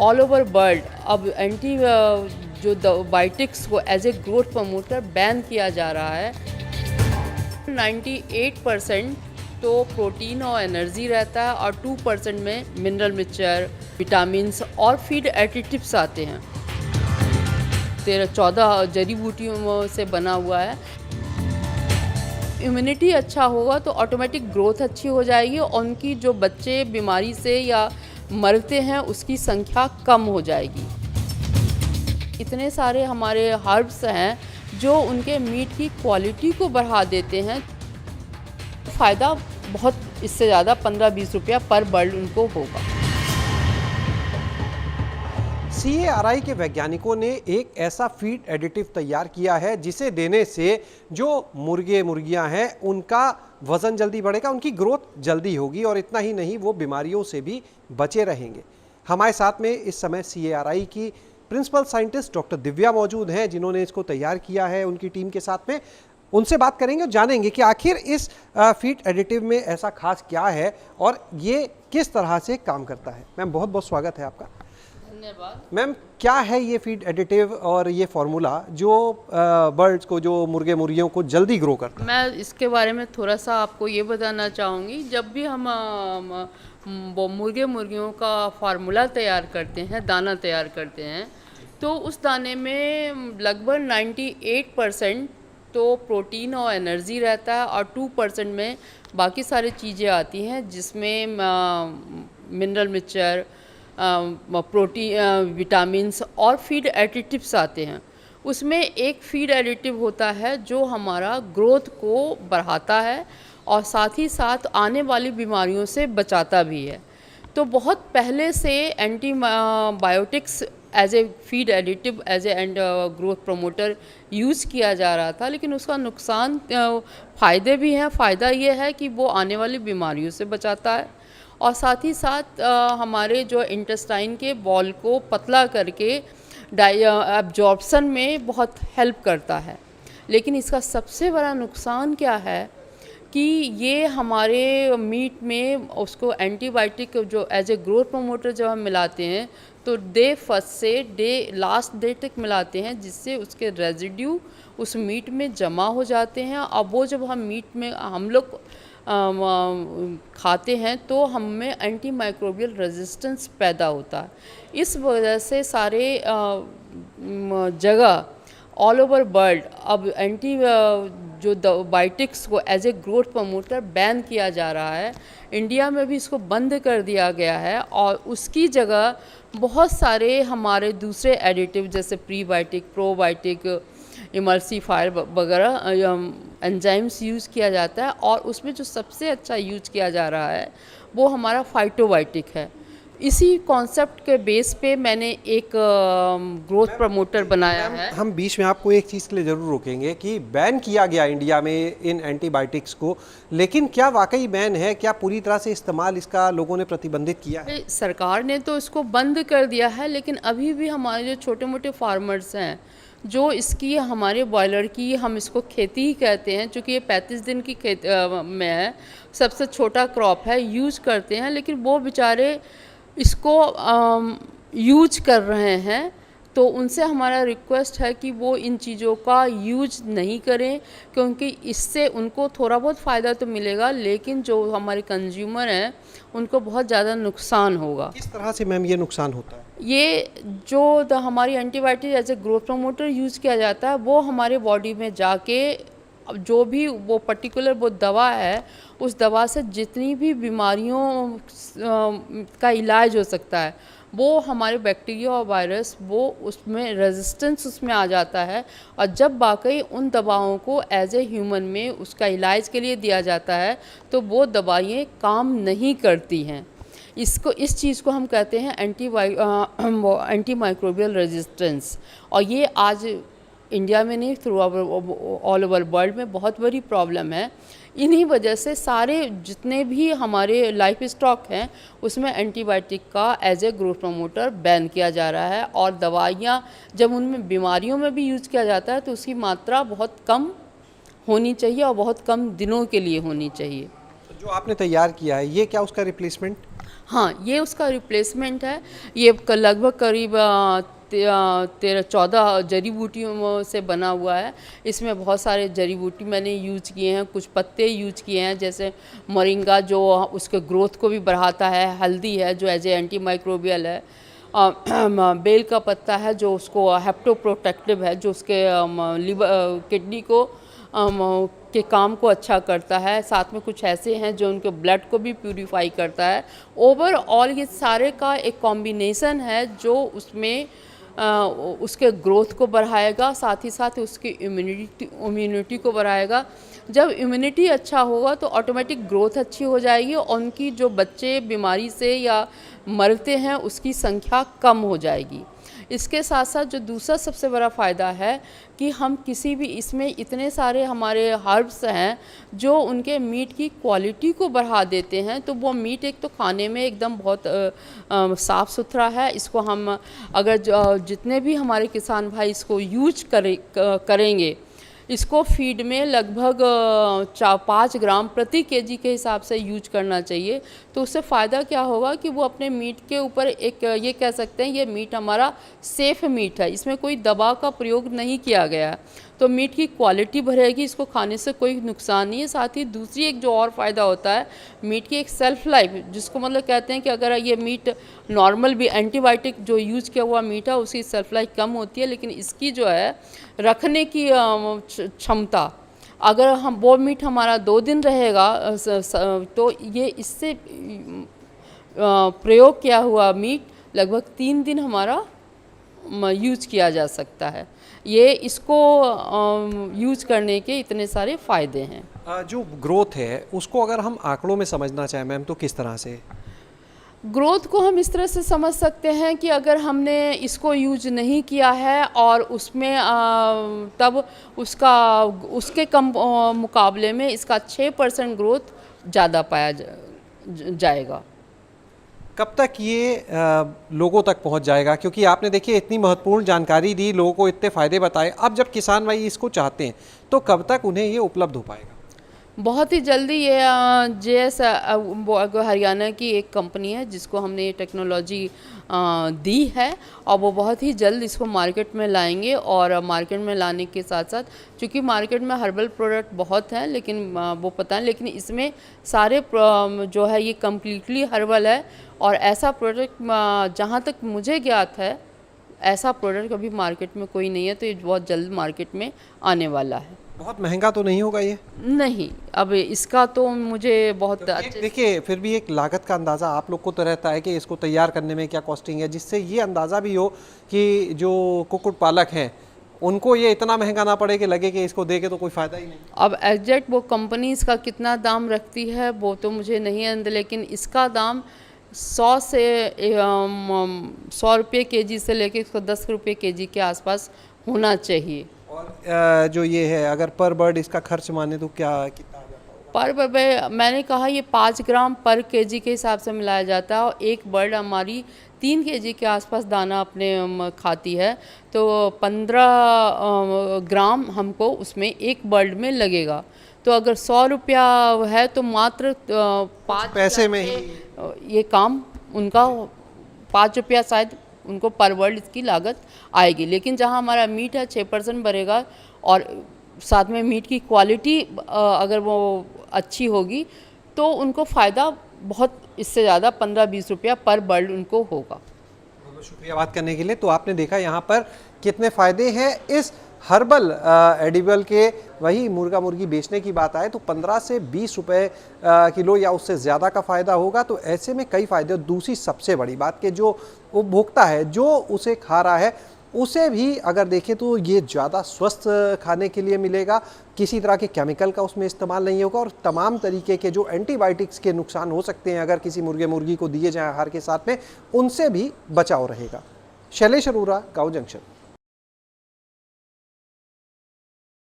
All over world अब जो biotics को as a growth promoter ban किया जा रहा है। 98% तो प्रोटीन और एनर्जी रहता है और 2% में मिनरल मिक्सचर, विटामिन्स और फीड एडिटिव्स आते हैं। 13-14 जड़ी बूटियों से बना हुआ है। इम्यूनिटी अच्छा होगा तो ऑटोमेटिक ग्रोथ अच्छी हो जाएगी और उनकी जो बच्चे बीमारी से या मरते हैं उसकी संख्या कम हो जाएगी। इतने सारे हमारे हर्ब्स हैं जो उनके मीट की क्वालिटी को बढ़ा देते हैं। फ़ायदा बहुत इससे ज़्यादा 15-20 रुपया पर बर्ड उनको होगा। CARI के वैज्ञानिकों ने एक ऐसा फीड एडिटिव तैयार किया है जिसे देने से जो मुर्गे मुर्गियां हैं उनका वजन जल्दी बढ़ेगा, उनकी ग्रोथ जल्दी होगी और इतना ही नहीं वो बीमारियों से भी बचे रहेंगे। हमारे साथ में इस समय CARI की प्रिंसिपल साइंटिस्ट डॉक्टर दिव्या मौजूद हैं जिन्होंने इसको तैयार किया है उनकी टीम के साथ में। उनसे बात करेंगे और जानेंगे कि आखिर इस फीड एडिटिव में ऐसा खास क्या है और ये किस तरह से काम करता है। मैम बहुत बहुत स्वागत है आपका। धन्यवाद। मैम क्या है ये फीड एडिटिव और ये फॉर्मूला जो बर्ड्स को, जो मुर्गे मुर्गियों को जल्दी ग्रो करता है? मैं इसके बारे में थोड़ा सा आपको ये बताना चाहूँगी। जब भी हम वो मुर्गे मुर्गियों का फार्मूला तैयार करते हैं, दाना तैयार करते हैं, तो उस दाने में लगभग 98% तो प्रोटीन और एनर्जी रहता है और 2% में बाकी सारी चीज़ें आती हैं जिसमें मिनरल मिक्सचर, प्रोटीन, विटामिन्स और फीड एडिटिव्स आते हैं। उसमें एक फीड एडिटिव होता है जो हमारा ग्रोथ को बढ़ाता है और साथ ही साथ आने वाली बीमारियों से बचाता भी है। तो बहुत पहले से antibiotics as a feed additive, as a growth promoter use किया जा रहा था, लेकिन उसका नुकसान, फ़ायदे भी हैं। फ़ायदा ये है कि वो आने वाली बीमारियों से बचाता है और साथ ही साथ हमारे जो इंटेस्टाइन के वॉल को पतला करके एब्जॉर्प्शन में बहुत हेल्प करता है। लेकिन इसका सबसे बड़ा नुकसान क्या है कि ये हमारे मीट में उसको एंटीबायोटिक जो एज ए ग्रोथ प्रमोटर जब हम मिलाते हैं तो डे फर्स्ट से डे लास्ट डे तक मिलाते हैं, जिससे उसके रेजिड्यू उस मीट में जमा हो जाते हैं और वो जब हम मीट में हम लोग खाते हैं तो हम में एंटी माइक्रोबियल रेजिस्टेंस पैदा होता है। इस वजह से सारे जगह ऑल ओवर वर्ल्ड अब जो बायोटिक्स को as a growth promoter ban किया जा रहा है। इंडिया में भी इसको बंद कर दिया गया है और उसकी जगह बहुत सारे हमारे दूसरे एडिटिव जैसे प्रीबायोटिक, प्रोबायोटिक, इमल्सीफायर वगैरह एंजाइम्स यूज़ किया जाता है और उसमें जो सबसे अच्छा यूज किया जा रहा है वो हमारा फाइटोबायोटिक है। इसी कॉन्सेप्ट के बेस पे मैंने एक ग्रोथ प्रमोटर बनाया है। हम बीच में आपको एक चीज़ के लिए ज़रूर रोकेंगे कि बैन किया गया इंडिया में इन एंटीबायोटिक्स को, लेकिन क्या वाकई बैन है? क्या पूरी तरह से इस्तेमाल इसका लोगों ने प्रतिबंधित किया है? सरकार ने तो इसको बंद कर दिया है, लेकिन अभी भी हमारे जो छोटे मोटे फार्मर्स हैं जो इसकी हमारे बॉयलर की, हम इसको खेती ही कहते हैं चूँकि ये 35 दिन की में है, सबसे छोटा क्रॉप है, यूज करते हैं, लेकिन वो बेचारे इसको यूज कर रहे हैं। तो उनसे हमारा रिक्वेस्ट है कि वो इन चीज़ों का यूज नहीं करें, क्योंकि इससे उनको थोड़ा बहुत फ़ायदा तो मिलेगा लेकिन जो हमारे कंज्यूमर हैं उनको बहुत ज़्यादा नुकसान होगा। किस तरह से मैम ये नुकसान होता है? ये जो हमारी antibiotic as a growth promoter use किया जाता है वो हमारे बॉडी में जाके जो भी वो पर्टिकुलर वो दवा है, उस दवा से जितनी भी बीमारियों का इलाज हो सकता है वो हमारे बैक्टीरिया और वायरस वो उसमें रेजिस्टेंस उसमें आ जाता है और जब वाकई उन दवाओं को एज ए ह्यूमन में उसका इलाज के लिए दिया जाता है तो वो दवाइयाँ काम नहीं करती हैं। इस चीज़ को हम कहते हैं एंटी माइक्रोबियल रेजिस्टेंस और ये आज इंडिया में नहीं, थ्रू ऑल ओवर वर्ल्ड में बहुत बड़ी प्रॉब्लम है। इन्हीं वजह से सारे जितने भी हमारे लाइफ स्टॉक हैं उसमें एंटीबायोटिक का as a growth promoter ban किया जा रहा है और दवाइयाँ जब उनमें बीमारियों में भी यूज़ किया जाता है तो उसकी मात्रा बहुत कम होनी चाहिए और बहुत कम दिनों के लिए होनी चाहिए। जो आपने तैयार किया है ये क्या उसका रिप्लेसमेंट? हाँ, ये उसका रिप्लेसमेंट है। ये लगभग करीब 13-14 जड़ी बूटियों से बना हुआ है। इसमें बहुत सारे जड़ी बूटी मैंने यूज किए हैं, कुछ पत्ते यूज किए हैं, जैसे मोरिंगा जो उसके ग्रोथ को भी बढ़ाता है, हल्दी है जो एज ए एंटी माइक्रोबियल है, बेल का पत्ता है जो उसको हेप्टोप्रोटेक्टिव है, जो उसके लिवर किडनी को के काम को अच्छा करता है। साथ में कुछ ऐसे हैं जो उनके ब्लड को भी प्यूरिफाई करता है। ओवरऑल ये सारे का एक कॉम्बिनेशन है जो उसमें उसके ग्रोथ को बढ़ाएगा, साथ ही साथ उसकी इम्यूनिटी को बढ़ाएगा। जब इम्यूनिटी अच्छा होगा तो ऑटोमेटिक ग्रोथ अच्छी हो जाएगी और उनकी जो बच्चे बीमारी से या मरते हैं उसकी संख्या कम हो जाएगी। इसके साथ साथ जो दूसरा सबसे बड़ा फ़ायदा है कि हम किसी भी इसमें इतने सारे हमारे हर्ब्स हैं जो उनके मीट की क्वालिटी को बढ़ा देते हैं। तो वो मीट एक तो खाने में एकदम बहुत साफ़ सुथरा है। इसको हम अगर जितने भी हमारे किसान भाई इसको यूज करेंगे, इसको फीड में लगभग 5 ग्राम प्रति केजी के हिसाब से यूज करना चाहिए। तो उससे फ़ायदा क्या होगा कि वो अपने मीट के ऊपर एक ये कह सकते हैं ये मीट हमारा सेफ़ मीट है, इसमें कोई दवा का प्रयोग नहीं किया गया है। तो मीट की क्वालिटी बढ़ेगी, इसको खाने से कोई नुकसान नहीं है। साथ ही दूसरी एक जो और फ़ायदा होता है मीट की एक सेल्फ़ लाइफ, जिसको मतलब कहते हैं कि अगर ये मीट नॉर्मल भी एंटीबायोटिक जो यूज़ किया हुआ मीट है उसकी सेल्फ़ लाइफ कम होती है, लेकिन इसकी जो है रखने की क्षमता, अगर हम वो मीट हमारा 2 दिन रहेगा तो ये इससे प्रयोग किया हुआ मीट लगभग 3 दिन हमारा यूज किया जा सकता है। ये इसको यूज करने के इतने सारे फ़ायदे हैं। जो ग्रोथ है उसको अगर हम आंकड़ों में समझना चाहें मैम तो किस तरह से? ग्रोथ को हम इस तरह से समझ सकते हैं कि अगर हमने इसको यूज नहीं किया है और उसमें तब उसके कम मुकाबले में इसका 6% ग्रोथ ज़्यादा पाया जाएगा। कब तक ये लोगों तक पहुंच जाएगा? क्योंकि आपने देखिए इतनी महत्वपूर्ण जानकारी दी, लोगों को इतने फ़ायदे बताए। अब जब किसान भाई इसको चाहते हैं तो कब तक उन्हें ये उपलब्ध हो पाएगा? बहुत ही जल्दी ये JS हरियाणा की एक कंपनी है जिसको हमने ये टेक्नोलॉजी दी है और वो बहुत ही जल्द इसको मार्केट में लाएंगे। और मार्केट में लाने के साथ साथ, चूँकि मार्केट में हर्बल प्रोडक्ट बहुत हैं लेकिन वो पता नहीं, लेकिन इसमें सारे जो है ये कम्प्लीटली हर्बल है। और ऐसा प्रोडक्ट जहाँ तक मुझे ज्ञात है ऐसा प्रोडक्ट अभी मार्केट में कोई नहीं है, तो ये बहुत जल्द मार्केट में आने वाला है। बहुत महंगा तो नहीं होगा ये? नहीं, अब इसका तो मुझे बहुत तो अच्छे देखिए फिर भी एक लागत का अंदाज़ा आप लोग को तो रहता है कि इसको तैयार करने में क्या कॉस्टिंग है, जिससे ये अंदाज़ा भी हो कि जो कुक्कुट पालक हैं उनको ये इतना महंगा ना पड़े कि लगे कि इसको दे के तो कोई फ़ायदा ही नहीं। अब एग्जैक्ट वो कंपनी इसका कितना दाम रखती है वो तो मुझे नहीं है, लेकिन इसका दाम 100 रुपये केजी से लेके 110 रुपये केजी के आसपास होना चाहिए। और जो ये है अगर पर बर्ड इसका खर्च माने तो क्या कितना आ जाता होगा? पर बर्ड मैंने कहा ये 5 ग्राम पर केजी के हिसाब से मिलाया जाता है और एक बर्ड हमारी 3 केजी के आसपास दाना अपने खाती है, तो 15 ग्राम हमको उसमें एक बर्ड में लगेगा। तो अगर 100 रुपया है तो मात्र 5 पैसे में ही ये काम उनका 5 रुपया शायद उनको पर बर्ड इसकी लागत आएगी। लेकिन जहां हमारा मीट है 6% बढ़ेगा और साथ में मीट की क्वालिटी अगर वो अच्छी होगी तो उनको फ़ायदा बहुत इससे ज़्यादा 15-20 रुपया पर बर्ड उनको होगा। बहुत शुक्रिया बात करने के लिए। तो आपने देखा यहाँ पर कितने फ़ायदे हैं इस हर्बल एडिबल के। वही मुर्गा मुर्गी बेचने की बात आए तो 15 से 20 रुपए किलो या उससे ज़्यादा का फ़ायदा होगा। तो ऐसे में कई फ़ायदे। दूसरी सबसे बड़ी बात कि जो उपभोक्ता है जो उसे खा रहा है उसे भी अगर देखें तो ये ज़्यादा स्वस्थ खाने के लिए मिलेगा, किसी तरह के केमिकल का उसमें इस्तेमाल नहीं होगा और तमाम तरीके के जो एंटीबायोटिक्स के नुकसान हो सकते हैं अगर किसी मुर्गे मुर्गी को दिए जाएँ आहार के साथ में, उनसे भी बचाव रहेगा। शैलेश अरोरा, गाँव जंक्शन।